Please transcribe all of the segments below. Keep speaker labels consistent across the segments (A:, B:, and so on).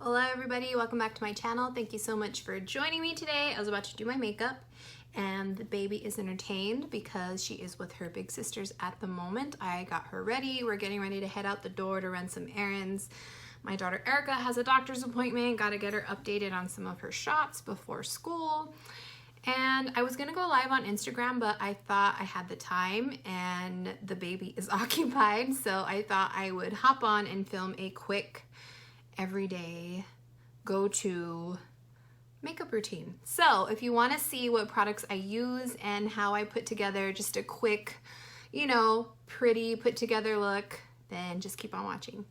A: Hola everybody, welcome back to my channel. Thank you so much for joining me today. I was about to do my makeup and the baby is entertained because she is with her big sisters at the moment. I got her ready. We're getting ready to head out the door to run some errands. My daughter Erica has a doctor's appointment. Got to get her updated on some of her shots before school. And I was gonna go live on Instagram, but I thought I had the time and the baby is occupied. So I thought I would hop on and film a quick everyday go-to makeup routine. So if you want to see what products I use and how I put together just a quick, pretty put together look, then just keep on watching.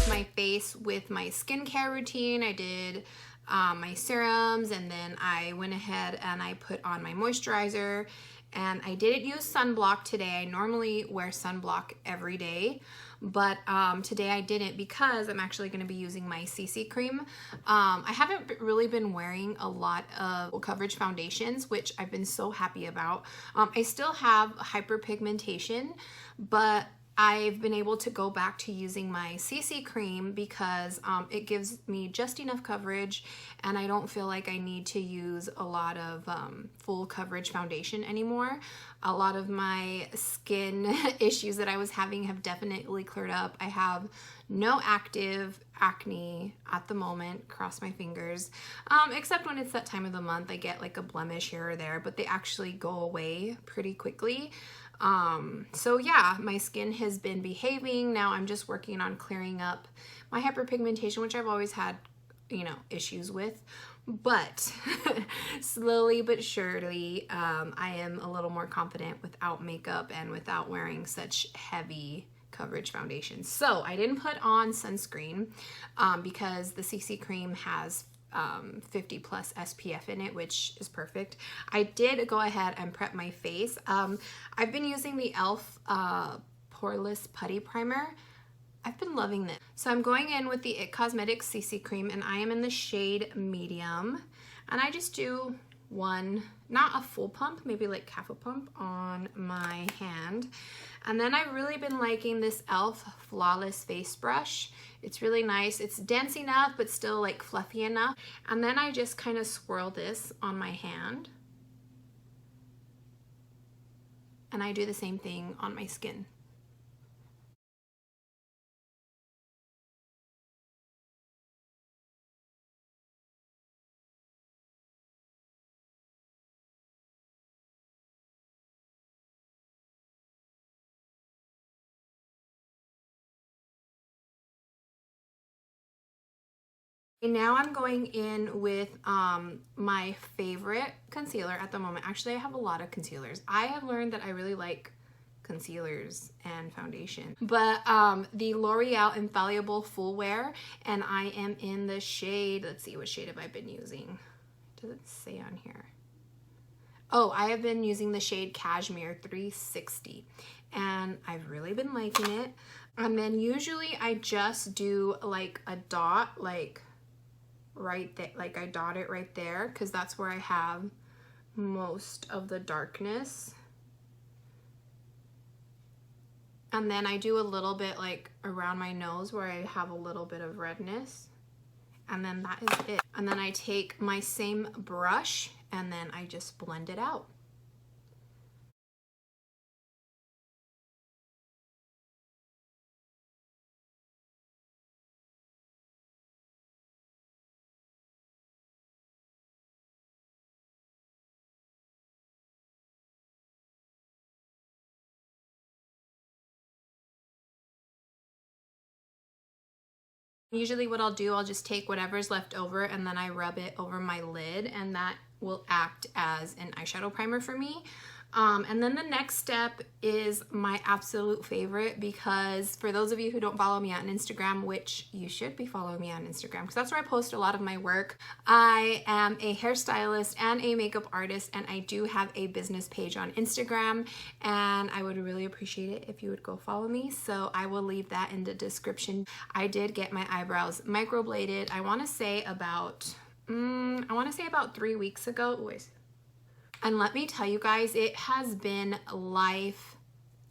A: My face with my skincare routine. I did my serums, and then I went ahead and I put on my moisturizer, and I didn't use sunblock today. I normally wear sunblock every day, but today I didn't because I'm actually going to be using my CC cream. I haven't really been wearing a lot of coverage foundations, which I've been so happy about. I still have hyperpigmentation, but I've been able to go back to using my CC cream because it gives me just enough coverage, and I don't feel like I need to use a lot of full coverage foundation anymore. A lot of my skin issues that I was having have definitely cleared up. I have no active acne at the moment, cross my fingers, except when it's that time of the month. I get like a blemish here or there, but they actually go away pretty quickly. So yeah, my skin has been behaving. Now I'm just working on clearing up my hyperpigmentation, which I've always had, issues with, but slowly but surely, I am a little more confident without makeup and without wearing such heavy coverage foundation. So I didn't put on sunscreen, because the CC cream has 50 plus SPF in it, which is perfect. I did go ahead and prep my face. I've been using the e.l.f. Poreless Putty Primer. I've been loving this. So I'm going in with the IT Cosmetics CC cream, and I am in the shade medium, and I just do one, not a full pump, maybe like half a pump on my hand. And then I've really been liking this e.l.f. Flawless Face Brush. It's really nice. It's dense enough, but still like fluffy enough. And then I just kind of swirl this on my hand. And I do the same thing on my skin. Now I'm going in with my favorite concealer at the moment. Actually, I have a lot of concealers. I have learned that I really like concealers and foundation, but the L'Oreal Infallible Full Wear, and I am in the shade, let's see, what shade have I been using? It doesn't say on here. Oh, I have been using the shade Cashmere 360, and I've really been liking it. And then usually I just do like a dot, like right there, like I dot it right there, because that's where I have most of the darkness. And then I do a little bit like around my nose where I have a little bit of redness, and then that is it. And then I take my same brush and then I just blend it out. Usually what I'll do, I'll just take whatever's left over and then I rub it over my lid, and that will act as an eyeshadow primer for me. And then the next step is my absolute favorite, because for those of you who don't follow me on Instagram, which you should be following me on Instagram because that's where I post a lot of my work. I am a hairstylist and a makeup artist, and I do have a business page on Instagram, and I would really appreciate it if you would go follow me. So I will leave that in the description. I did get my eyebrows microbladed, I want to say about 3 weeks ago. And let me tell you guys, it has been life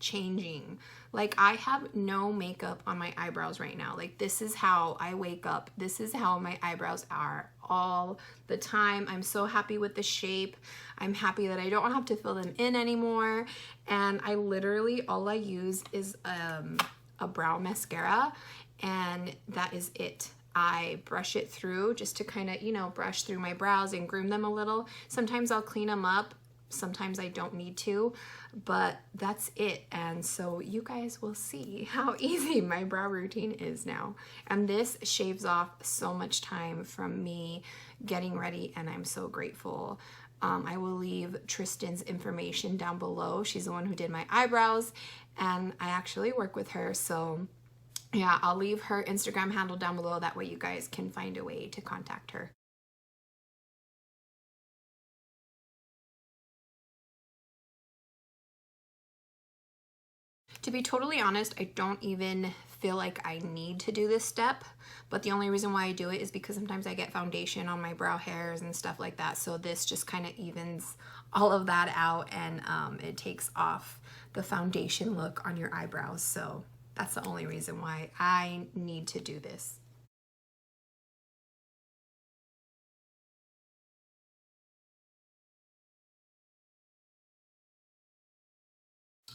A: changing. Like, I have no makeup on my eyebrows right now. Like, this is how I wake up. This is how my eyebrows are all the time. I'm so happy with the shape. I'm happy that I don't have to fill them in anymore. And I literally, all I use is a brow mascara, and that is it. I brush it through just to kind of, you know, brush through my brows and groom them a little. Sometimes I'll clean them up. Sometimes I don't need to, but that's it. And so you guys will see how easy my brow routine is now. And this shaves off so much time from me getting ready, and I'm so grateful. I will leave Tristin's information down below. She's the one who did my eyebrows, and I actually work with her. So yeah, I'll leave her Instagram handle down below. That way you guys can find a way to contact her. To be totally honest, I don't even feel like I need to do this step, but the only reason why I do it is because sometimes I get foundation on my brow hairs and stuff like that, so this just kind of evens all of that out, and it takes off the foundation look on your eyebrows, so that's the only reason why I need to do this.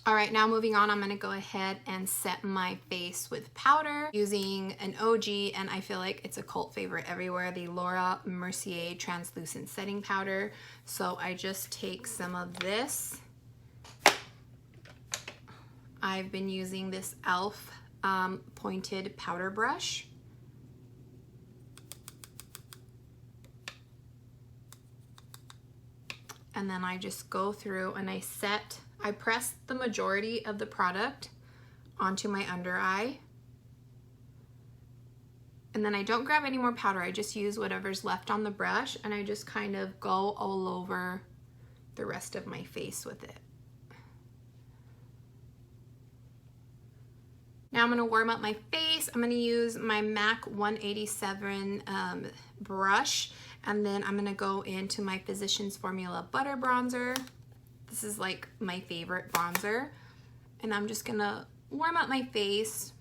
A: All right, now moving on, I'm gonna go ahead and set my face with powder using an OG, and I feel like it's a cult favorite everywhere, the Laura Mercier Translucent Setting Powder. So I just take some of this. I've been using this e.l.f. Pointed powder brush. And then I just go through and I press the majority of the product onto my under eye. And then I don't grab any more powder. I just use whatever's left on the brush, and I just kind of go all over the rest of my face with it. Now I'm gonna warm up my face. I'm gonna use my MAC 187 brush, and then I'm gonna go into my Physicians Formula Butter Bronzer. This is like my favorite bronzer, and I'm just gonna warm up my face.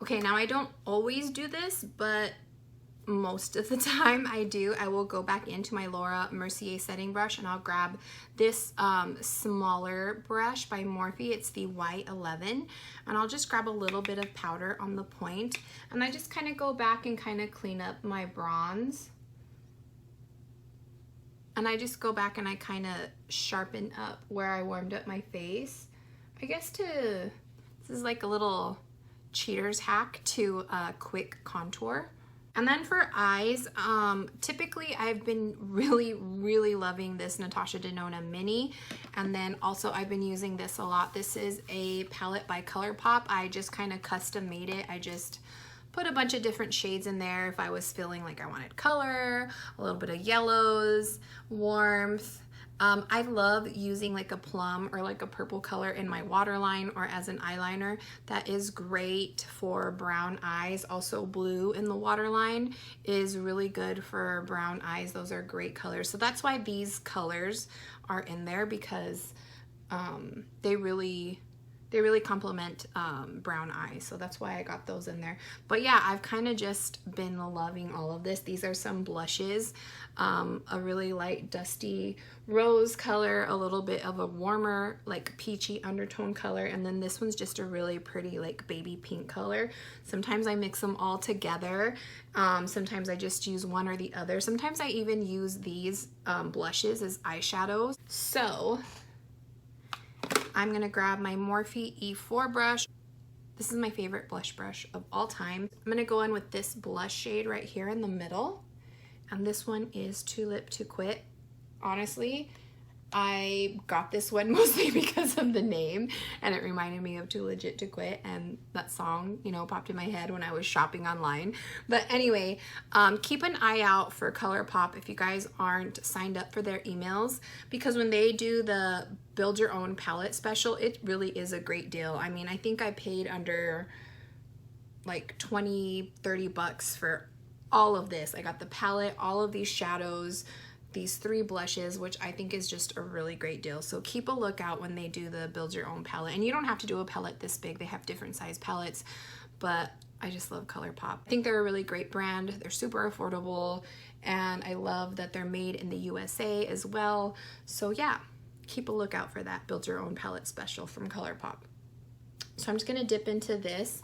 A: Okay, now I don't always do this, but most of the time I do. I will go back into my Laura Mercier setting brush, and I'll grab this smaller brush by Morphe. It's the Y11, and I'll just grab a little bit of powder on the point, and I just kind of go back and kind of clean up my bronze. And I just go back and I kind of sharpen up where I warmed up my face. I guess this is like a little cheater's hack to quick contour. And then for eyes, typically I've been really loving this Natasha Denona Mini, and then also I've been using this a lot. This is a palette by ColourPop. I just kind of custom made it. I just put a bunch of different shades in there if I was feeling like I wanted color, a little bit of yellows, warmth. I love using like a plum or like a purple color in my waterline or as an eyeliner. That is great for brown eyes. Also blue in the waterline is really good for brown eyes. Those are great colors. So that's why these colors are in there, because they really complement brown eyes, so that's why I got those in there. But yeah, I've kind of just been loving all of this. These are some blushes, a really light dusty rose color, a little bit of a warmer like peachy undertone color, and then this one's just a really pretty like baby pink color. Sometimes I mix them all together. Sometimes I just use one or the other. Sometimes I even use these blushes as eyeshadows. So I'm gonna grab my Morphe E4 brush. This is my favorite blush brush of all time. I'm gonna go in with this blush shade right here in the middle. And this one is Too Lip to Quit. Honestly, I got this one mostly because of the name, and it reminded me of Too Legit to Quit, and that song, you know, popped in my head when I was shopping online. But anyway, keep an eye out for ColourPop if you guys aren't signed up for their emails, because when they do the build your own palette special, it really is a great deal. I mean, I think I paid under like 20-30 bucks for all of this. I got the palette, all of these shadows, these 3 blushes, which I think is just a really great deal. So keep a lookout when they do the build your own palette. And you don't have to do a palette this big. They have different size palettes, but I just love ColourPop. I think they're a really great brand. They're super affordable, and I love that they're made in the USA as well. So yeah, keep a lookout for that build your own palette special from ColourPop. So I'm just gonna dip into this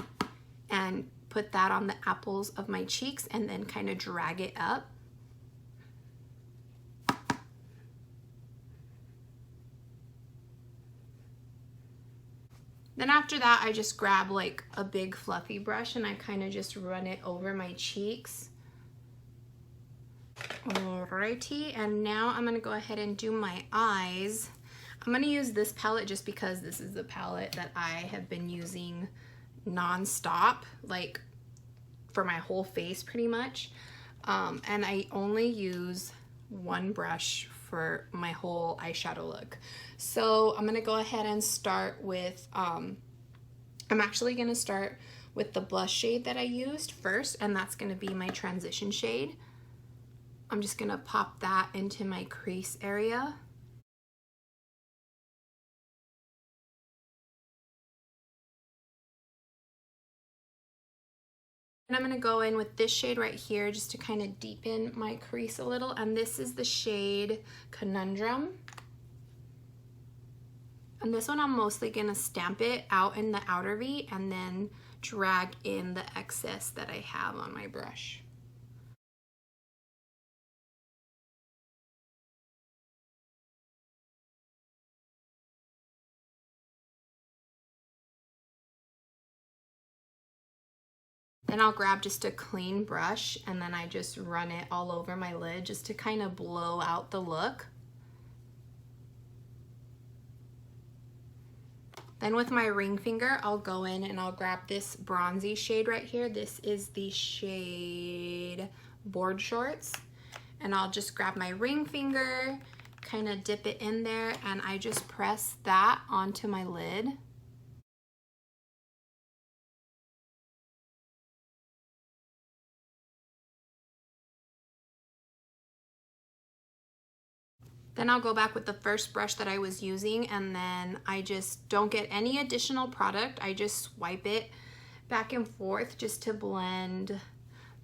A: and put that on the apples of my cheeks and then kind of drag it up. Then after that, I just grab like a big fluffy brush and I kind of just run it over my cheeks. Alrighty, and now I'm gonna go ahead and do my eyes. I'm gonna use this palette just because this is the palette that I have been using non-stop, like for my whole face pretty much. And I only use one brush for my whole eyeshadow look. So I'm gonna go ahead and start with, I'm actually gonna start with the blush shade that I used first, and that's gonna be my transition shade. I'm just gonna pop that into my crease area. And I'm gonna go in with this shade right here just to kind of deepen my crease a little, and this is the shade Conundrum. And this one I'm mostly gonna stamp it out in the outer V and then drag in the excess that I have on my brush. Then I'll grab just a clean brush and then I just run it all over my lid just to kind of blow out the look. Then with my ring finger, I'll go in and I'll grab this bronzy shade right here. This is the shade Board Shorts. And I'll just grab my ring finger, kind of dip it in there, and I just press that onto my lid. Then I'll go back with the first brush that I was using, and then I just don't get any additional product. I just swipe it back and forth just to blend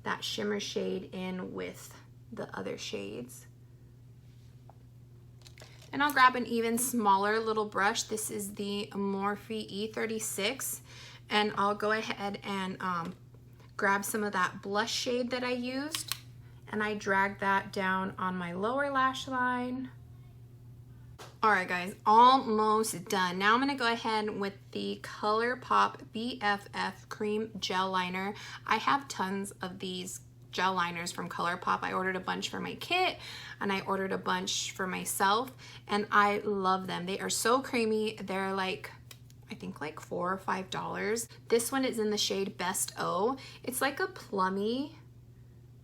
A: that shimmer shade in with the other shades. And I'll grab an even smaller little brush. This is the Morphe E36, and I'll go ahead and grab some of that blush shade that I used, and I drag that down on my lower lash line. All right, guys, almost done. Now I'm gonna go ahead with the ColourPop BFF Cream Gel Liner. I have tons of these gel liners from ColourPop. I ordered a bunch for my kit, and I ordered a bunch for myself, and I love them. They are so creamy. They're like, I think like $4 or $5. This one is in the shade Best O. It's like a plummy,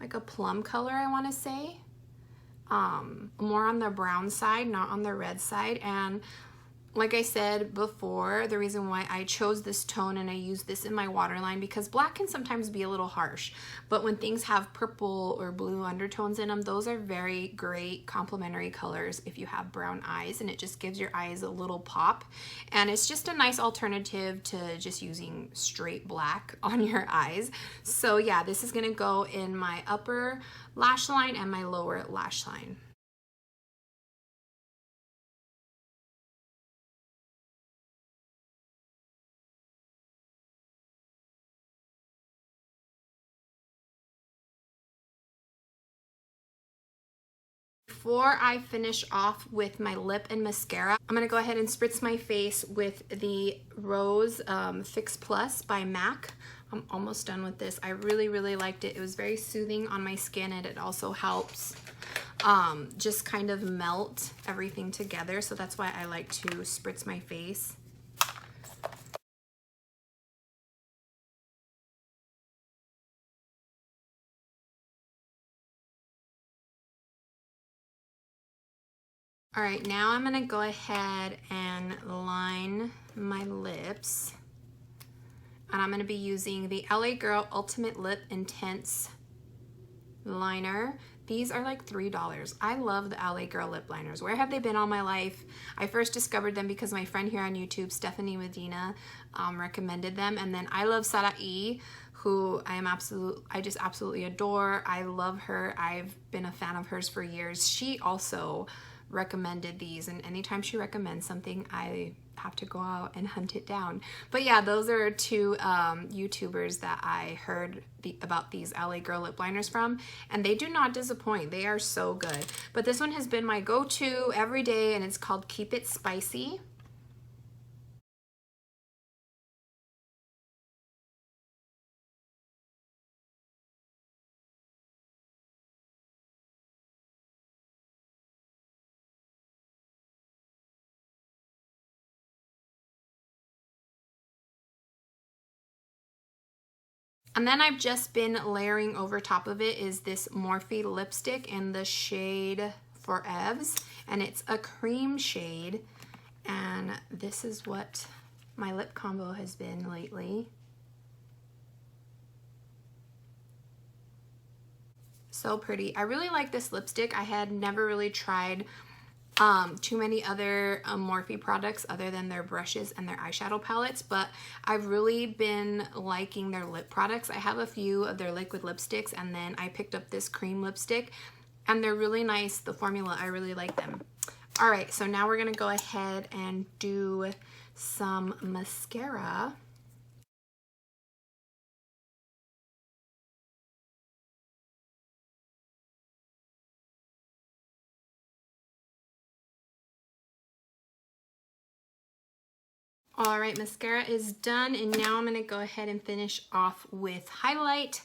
A: like a plum color, I wanna say. More on the brown side, not on the red side. And like I said before, the reason why I chose this tone and I use this in my waterline, because black can sometimes be a little harsh, but when things have purple or blue undertones in them, those are very great complementary colors if you have brown eyes, and it just gives your eyes a little pop. And it's just a nice alternative to just using straight black on your eyes. So yeah, this is gonna go in my upper lash line and my lower lash line. Before I finish off with my lip and mascara, I'm gonna go ahead and spritz my face with the Rose Fix Plus by MAC. I'm almost done with this. I really, really liked it. It was very soothing on my skin, and it also helps just kind of melt everything together. So that's why I like to spritz my face. All right, now I'm gonna go ahead and line my lips. And I'm gonna be using the LA Girl Ultimate Lip Intense liner. These are like $3. I love the LA Girl lip liners. Where have they been all my life? I first discovered them because my friend here on YouTube, Stephanie Medina, recommended them. And then I love Sarai, who I just absolutely adore. I love her. I've been a fan of hers for years. She also recommended these, and anytime she recommends something, I have to go out and hunt it down. But yeah, those are two YouTubers that I heard about these LA Girl lip liners from, and they do not disappoint. They are so good. But this one has been my go-to every day, and it's called Keep It Spicy. And then I've just been layering over top of it is this Morphe lipstick in the shade Forevs, and it's a cream shade, and this is what my lip combo has been lately. So pretty. I really like this lipstick. I had never really tried too many other Morphe products other than their brushes and their eyeshadow palettes, but I've really been liking their lip products. I have a few of their liquid lipsticks, and then I picked up this cream lipstick, and they're really nice. The formula, I really like them. All right, so now we're gonna go ahead and do some mascara. All right, mascara is done, and now I'm gonna go ahead and finish off with highlight.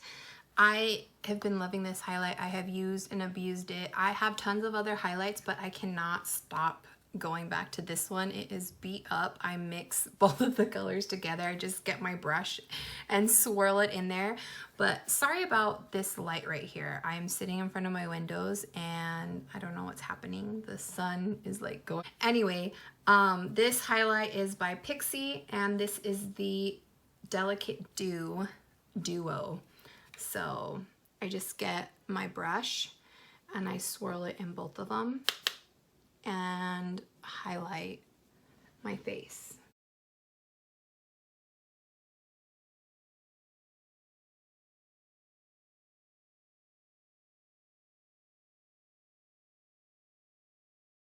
A: I have been loving this highlight. I have used and abused it. I have tons of other highlights, but I cannot stop going back to this one. It is beat up. I mix both of the colors together. I just get my brush and swirl it in there. But sorry about this light right here. I'm sitting in front of my windows and I don't know what's happening. The sun is like going. Anyway, this highlight is by Pixie, and this is the Delicate Dew Duo. So I just get my brush and I swirl it in both of them and highlight my face.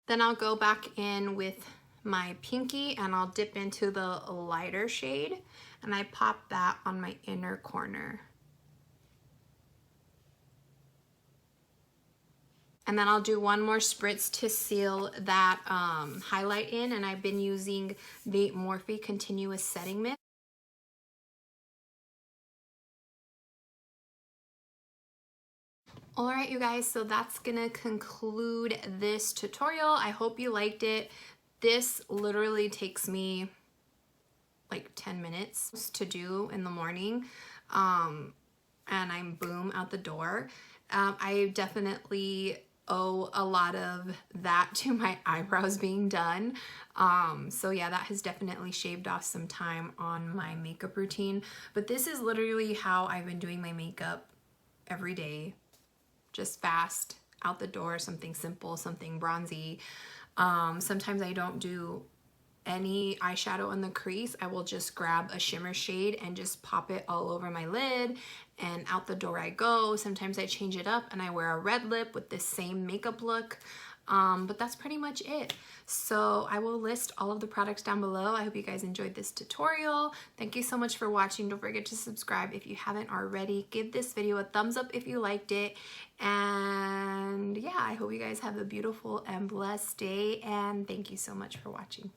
A: Then I'll go back in with my pinky and I'll dip into the lighter shade, and I pop that on my inner corner. And then I'll do one more spritz to seal that highlight in, and I've been using the Morphe Continuous Setting Mist. All right, you guys, so that's gonna conclude this tutorial. I hope you liked it. This literally takes me like 10 minutes to do in the morning, and I'm boom out the door. I definitely owe a lot of that to my eyebrows being done. So yeah, that has definitely shaved off some time on my makeup routine. But this is literally how I've been doing my makeup every day. Just fast, out the door, something simple, something bronzy. Sometimes I don't do any eyeshadow on the crease. I will just grab a shimmer shade and just pop it all over my lid, and out the door I go. Sometimes I change it up and I wear a red lip with this same makeup look. But that's pretty much it. So I will list all of the products down below. I hope you guys enjoyed this tutorial. Thank you so much for watching. Don't forget to subscribe if you haven't already. Give this video a thumbs up if you liked it. And yeah, I hope you guys have a beautiful and blessed day. And thank you so much for watching.